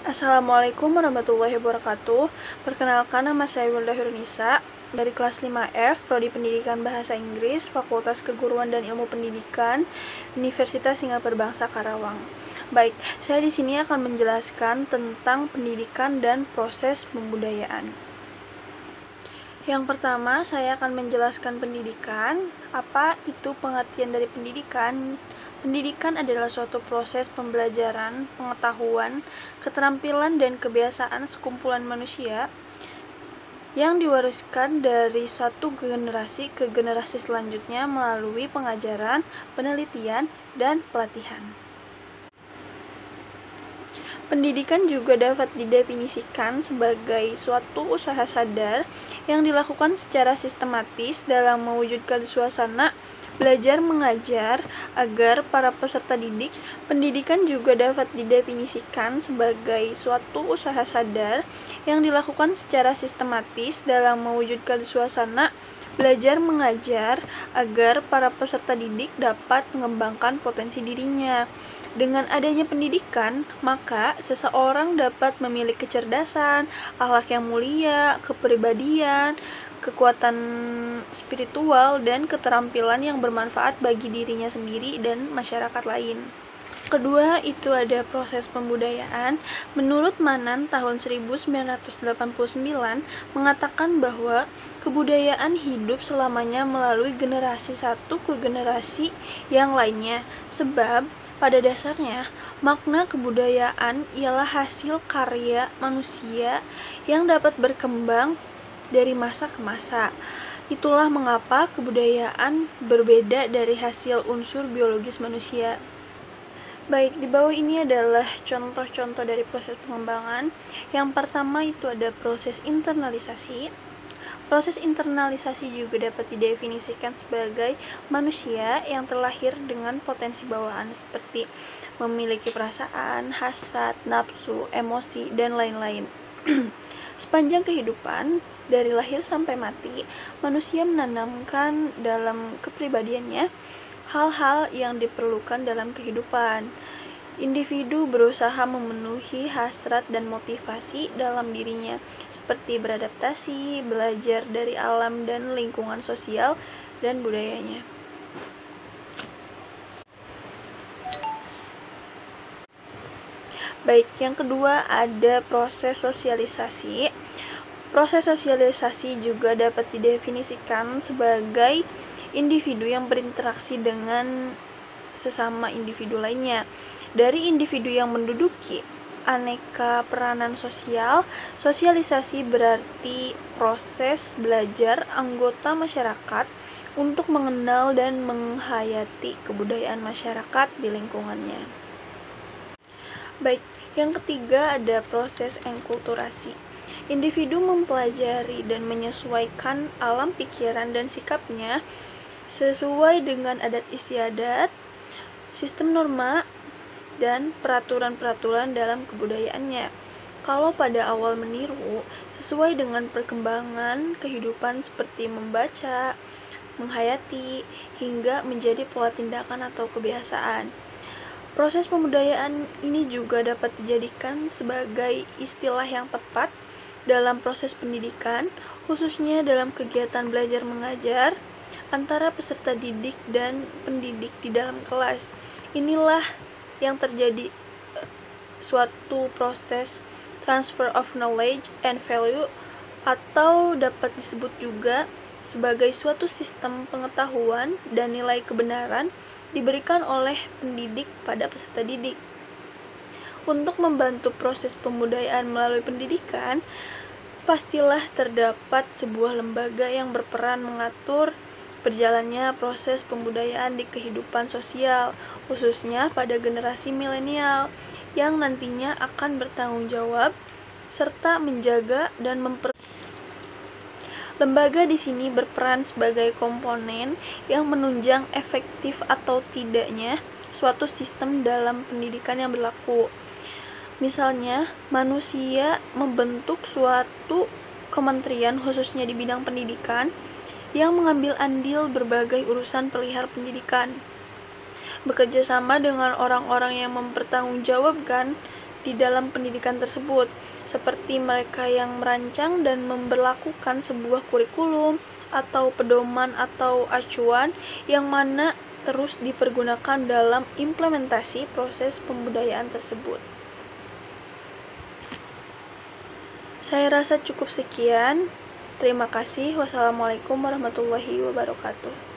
Assalamualaikum warahmatullahi wabarakatuh. Perkenalkan, nama saya Wilda Hirunisa dari kelas 5F, Prodi Pendidikan Bahasa Inggris, Fakultas Keguruan dan Ilmu Pendidikan, Universitas Singapura Bangsa Karawang. Baik, saya di sini akan menjelaskan tentang pendidikan dan proses pembudayaan. Yang pertama, saya akan menjelaskan pendidikan. Apa itu pengertian dari pendidikan? Pendidikan adalah suatu proses pembelajaran, pengetahuan, keterampilan, dan kebiasaan sekumpulan manusia yang diwariskan dari satu generasi ke generasi selanjutnya melalui pengajaran, penelitian, dan pelatihan. Pendidikan juga dapat didefinisikan sebagai suatu usaha sadar yang dilakukan secara sistematis dalam mewujudkan suasana belajar mengajar agar para peserta didik. Pendidikan juga dapat didefinisikan sebagai suatu usaha sadar yang dilakukan secara sistematis dalam mewujudkan suasana belajar mengajar agar para peserta didik dapat mengembangkan potensi dirinya. Dengan adanya pendidikan, maka seseorang dapat memiliki kecerdasan, akhlak yang mulia, kepribadian, kekuatan spiritual, dan keterampilan yang bermanfaat bagi dirinya sendiri dan masyarakat lain. Kedua, itu ada proses pembudayaan. Menurut Manan tahun 1989 mengatakan bahwa kebudayaan hidup selamanya melalui generasi satu ke generasi yang lainnya. Sebab pada dasarnya, makna kebudayaan ialah hasil karya manusia yang dapat berkembang dari masa ke masa. Itulah mengapa kebudayaan berbeda dari hasil unsur biologis manusia. Baik, di bawah ini adalah contoh-contoh dari proses pengembangan. Yang pertama itu ada proses internalisasi. Proses internalisasi juga dapat didefinisikan sebagai manusia yang terlahir dengan potensi bawaan seperti memiliki perasaan, hasrat, nafsu, emosi, dan lain-lain. Sepanjang kehidupan, dari lahir sampai mati, manusia menanamkan dalam kepribadiannya hal-hal yang diperlukan dalam kehidupan. Individu berusaha memenuhi hasrat dan motivasi dalam dirinya, seperti beradaptasi, belajar dari alam dan lingkungan sosial dan budayanya. Baik, yang kedua ada proses sosialisasi. Proses sosialisasi juga dapat didefinisikan sebagai individu yang berinteraksi dengan sesama individu lainnya. Dari individu yang menduduki aneka peranan sosial, sosialisasi berarti proses belajar anggota masyarakat untuk mengenal dan menghayati kebudayaan masyarakat di lingkungannya. Baik, yang ketiga ada proses enkulturasi. Individu mempelajari dan menyesuaikan alam pikiran dan sikapnya sesuai dengan adat istiadat, sistem norma, dan peraturan-peraturan dalam kebudayaannya. Kalau pada awal meniru, sesuai dengan perkembangan kehidupan seperti membaca, menghayati, hingga menjadi pola tindakan atau kebiasaan. Proses pembudayaan ini juga dapat dijadikan sebagai istilah yang tepat dalam proses pendidikan, khususnya dalam kegiatan belajar mengajar antara peserta didik dan pendidik di dalam kelas. Inilah yang terjadi suatu proses transfer of knowledge and value, atau dapat disebut juga sebagai suatu sistem pengetahuan dan nilai kebenaran diberikan oleh pendidik pada peserta didik. Untuk membantu proses pembudayaan melalui pendidikan, pastilah terdapat sebuah lembaga yang berperan mengatur berjalannya proses pembudayaan di kehidupan sosial, khususnya pada generasi milenial yang nantinya akan bertanggung jawab serta menjaga dan Lembaga di sini berperan sebagai komponen yang menunjang efektif atau tidaknya suatu sistem dalam pendidikan yang berlaku. Misalnya, manusia membentuk suatu kementerian khususnya di bidang pendidikan yang mengambil andil berbagai urusan perihal pendidikan, bekerja sama dengan orang-orang yang mempertanggungjawabkan di dalam pendidikan tersebut, seperti mereka yang merancang dan memberlakukan sebuah kurikulum atau pedoman atau acuan yang mana terus dipergunakan dalam implementasi proses pembudayaan tersebut. Saya rasa cukup sekian. Terima kasih. Wassalamualaikum warahmatullahi wabarakatuh.